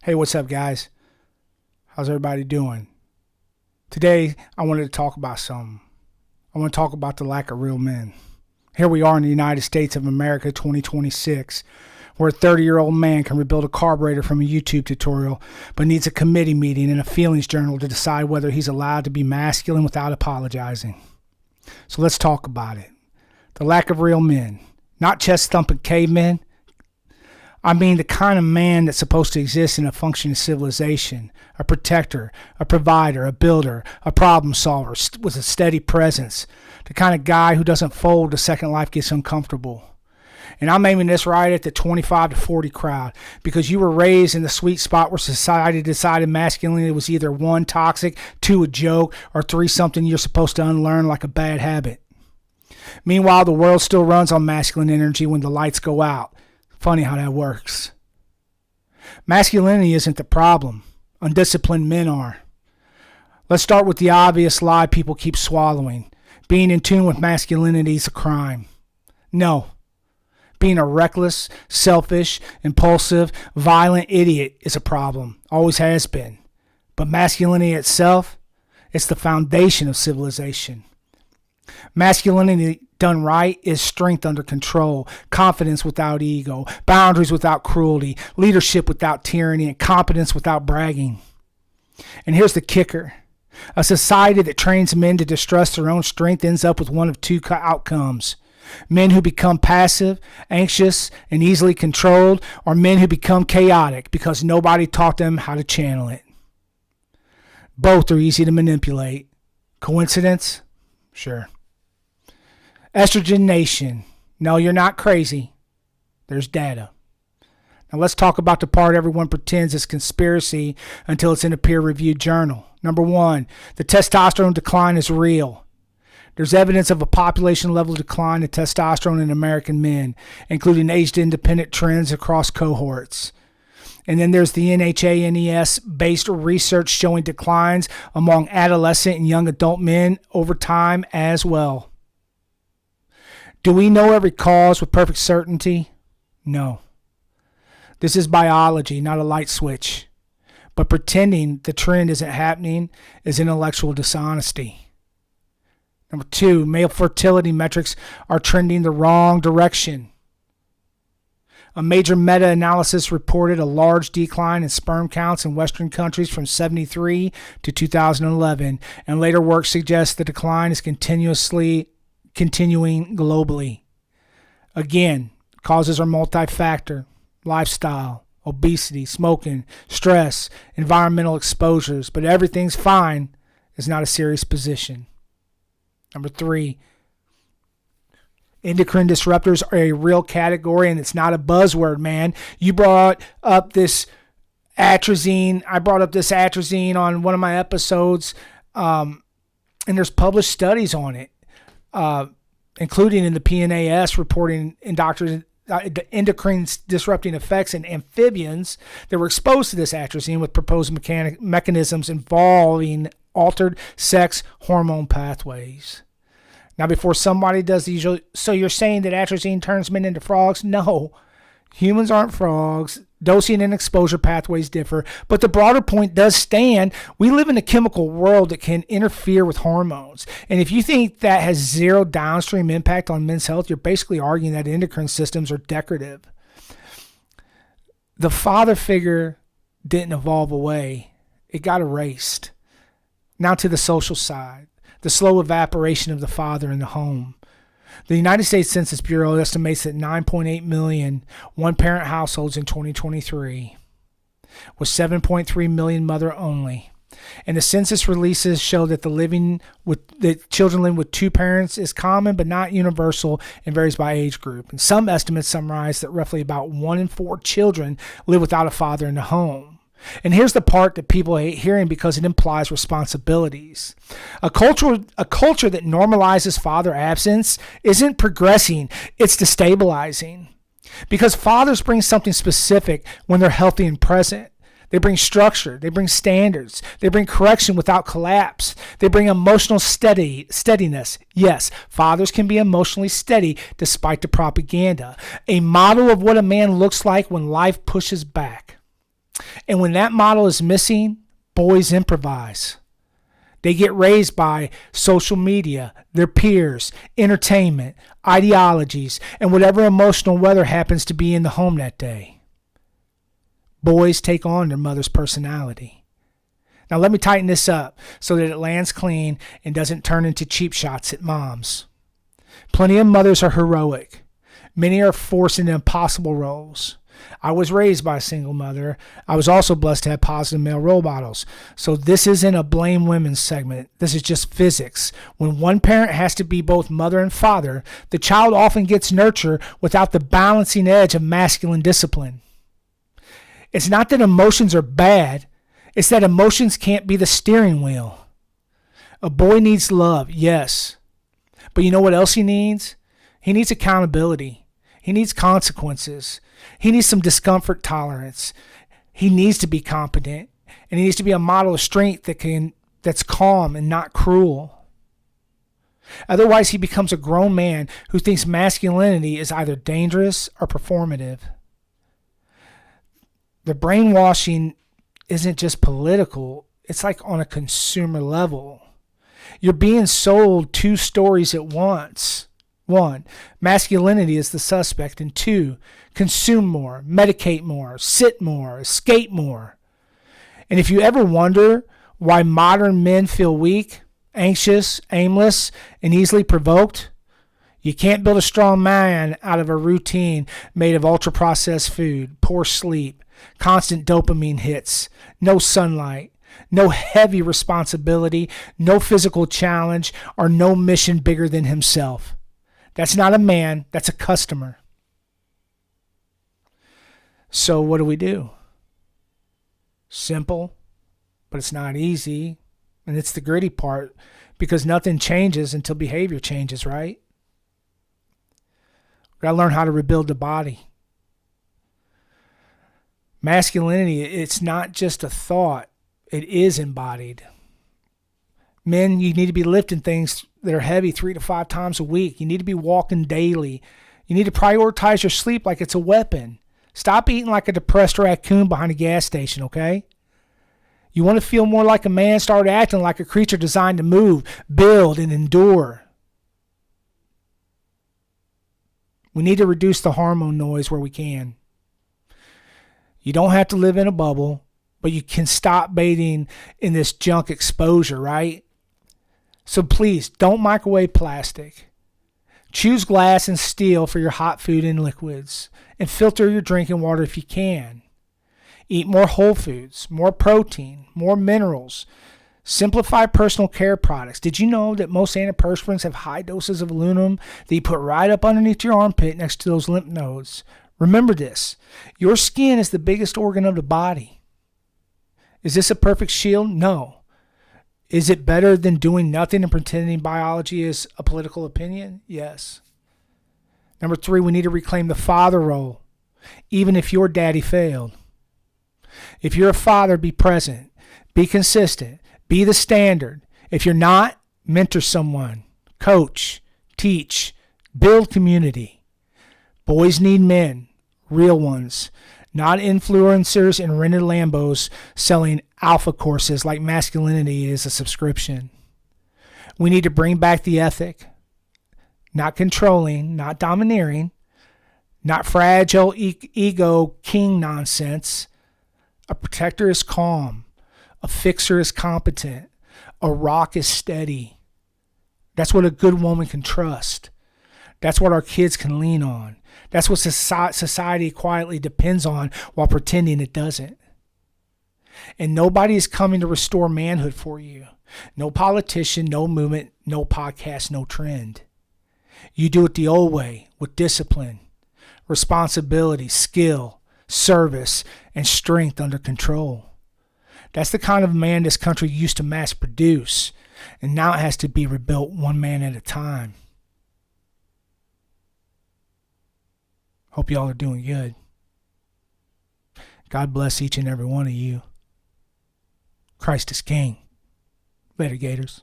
Hey, what's up, guys? How's everybody doing? Today, I wanted to talk about something. I want to talk about the lack of real men. Here we are in the United States of America 2026, where a 30-year-old man can rebuild a carburetor from a YouTube tutorial, but needs a committee meeting and a feelings journal to decide whether he's allowed to be masculine without apologizing. So let's talk about it. The lack of real men. Not chest-thumping cavemen. I mean the kind of man that's supposed to exist in a functioning civilization, a protector, a provider, a builder, a problem solver with a steady presence, the kind of guy who doesn't fold the second life gets uncomfortable. And I'm aiming this right at the 25 to 40 crowd because you were raised in the sweet spot where society decided masculinity was either 1, toxic, 2, a joke, or 3, something you're supposed to unlearn like a bad habit. Meanwhile, the world still runs on masculine energy when the lights go out. Funny how that works. Masculinity isn't the problem. Undisciplined men are. Let's start with the obvious lie people keep swallowing. Being in tune with masculinity is a crime. No. Being a reckless, selfish, impulsive, violent idiot is a problem. Always has been. But masculinity itself, it's the foundation of civilization. Masculinity done right is strength under control, confidence without ego, boundaries without cruelty, leadership without tyranny, and competence without bragging. And here's the kicker. A society that trains men to distrust their own strength ends up with one of two outcomes. Men who become passive, anxious, and easily controlled, or men who become chaotic because nobody taught them how to channel it. Both are easy to manipulate. Coincidence? Sure. Estrogen Nation. No, you're not crazy. There's data. Now let's talk about the part everyone pretends is conspiracy until it's in a peer-reviewed journal. Number 1, the testosterone decline is real. There's evidence of a population-level decline in testosterone in American men, including age-independent trends across cohorts. And then there's the NHANES-based research showing declines among adolescent and young adult men over time as well. Do we know every cause with perfect certainty? No. This is biology, not a light switch. But pretending the trend isn't happening is intellectual dishonesty. Number 2, male fertility metrics are trending the wrong direction. A major meta-analysis reported a large decline in sperm counts in Western countries from 1973 to 2011, and later work suggests the decline is continuing globally. Again, causes are multi-factor: lifestyle, obesity, smoking, stress, environmental exposures, but everything's fine is not a serious position. Number 3, endocrine disruptors are a real category, and it's not a buzzword, man. You brought up this atrazine. I brought up this atrazine on one of my episodes, and there's published studies on it, including in the PNAS reporting the endocrine disrupting effects in amphibians that were exposed to this atrazine with proposed mechanisms involving altered sex hormone pathways. Now, before somebody does these, so you're saying that atrazine turns men into frogs? No, humans aren't frogs. Dosing and exposure pathways differ, but the broader point does stand. We live in a chemical world that can interfere with hormones. And if you think that has zero downstream impact on men's health, you're basically arguing that endocrine systems are decorative. The father figure didn't evolve away. It got erased. Now to the social side, the slow evaporation of the father in the home. The United States Census Bureau estimates that 9.8 million one-parent households in 2023, with 7.3 million mother-only. And the census releases show that children living with 2 parents is common but not universal and varies by age group. And some estimates summarize that roughly about 1 in 4 children live without a father in the home. And here's the part that people hate hearing because it implies responsibilities. A culture that normalizes father absence isn't progressing, it's destabilizing. Because fathers bring something specific when they're healthy and present. They bring structure, they bring standards, they bring correction without collapse, they bring emotional steadiness. Yes, fathers can be emotionally steady despite the propaganda. A model of what a man looks like when life pushes back. And when that model is missing, boys improvise. They get raised by social media, their peers, entertainment, ideologies, and whatever emotional weather happens to be in the home that day. Boys take on their mother's personality. Now let me tighten this up so that it lands clean and doesn't turn into cheap shots at moms. Plenty of mothers are heroic. Many are forced into impossible roles. I was raised by a single mother. I was also blessed to have positive male role models. So this isn't a blame women segment. This is just physics. When one parent has to be both mother and father, the child often gets nurture without the balancing edge of masculine discipline. It's not that emotions are bad. It's that emotions can't be the steering wheel. A boy needs love, yes. But you know what else he needs? He needs accountability. He needs consequences. He needs some discomfort tolerance. He needs to be competent, and he needs to be a model of strength that's calm and not cruel. Otherwise, he becomes a grown man who thinks masculinity is either dangerous or performative. The brainwashing isn't just political. It's like on a consumer level. You're being sold two stories at once. 1, masculinity is the suspect, and 2, consume more, medicate more, sit more, escape more. And if you ever wonder why modern men feel weak, anxious, aimless, and easily provoked, you can't build a strong man out of a routine made of ultra-processed food, poor sleep, constant dopamine hits, no sunlight, no heavy responsibility, no physical challenge, or no mission bigger than himself. That's not a man, that's a customer. So what do? Simple, but it's not easy. And it's the gritty part, because nothing changes until behavior changes, right? We've got to learn how to rebuild the body. Masculinity, it's not just a thought, it is embodied. Men, you need to be lifting things that are heavy 3 to 5 times a week. You need to be walking daily. You need to prioritize your sleep like it's a weapon. Stop eating like a depressed raccoon behind a gas station, okay? You want to feel more like a man, start acting like a creature designed to move, build, and endure. We need to reduce the hormone noise where we can. You don't have to live in a bubble, but you can stop bathing in this junk exposure, right? So please, don't microwave plastic. Choose glass and steel for your hot food and liquids, and filter your drinking water if you can. Eat more whole foods, more protein, more minerals. Simplify personal care products. Did you know that most antiperspirants have high doses of aluminum that you put right up underneath your armpit next to those lymph nodes? Remember this. Your skin is the biggest organ of the body. Is this a perfect shield? No. Is it better than doing nothing and pretending biology is a political opinion? Yes. Number 3, we need to reclaim the father role, even if your daddy failed. If you're a father, be present, be consistent, be the standard. If you're not, mentor someone, coach, teach, build community. Boys need men, real ones, not influencers in rented Lambos selling alpha courses like masculinity is a subscription. We need to bring back the ethic. Not controlling, not domineering, not fragile ego king nonsense. A protector is calm. A fixer is competent. A rock is steady. That's what a good woman can trust. That's what our kids can lean on. That's what society quietly depends on while pretending it doesn't. And nobody is coming to restore manhood for you. No politician, no movement, no podcast, no trend. You do it the old way, with discipline, responsibility, skill, service, and strength under control. That's the kind of man this country used to mass produce, and now it has to be rebuilt one man at a time. Hope y'all are doing good. God bless each and every one of you. Christ is King. Later, Gators.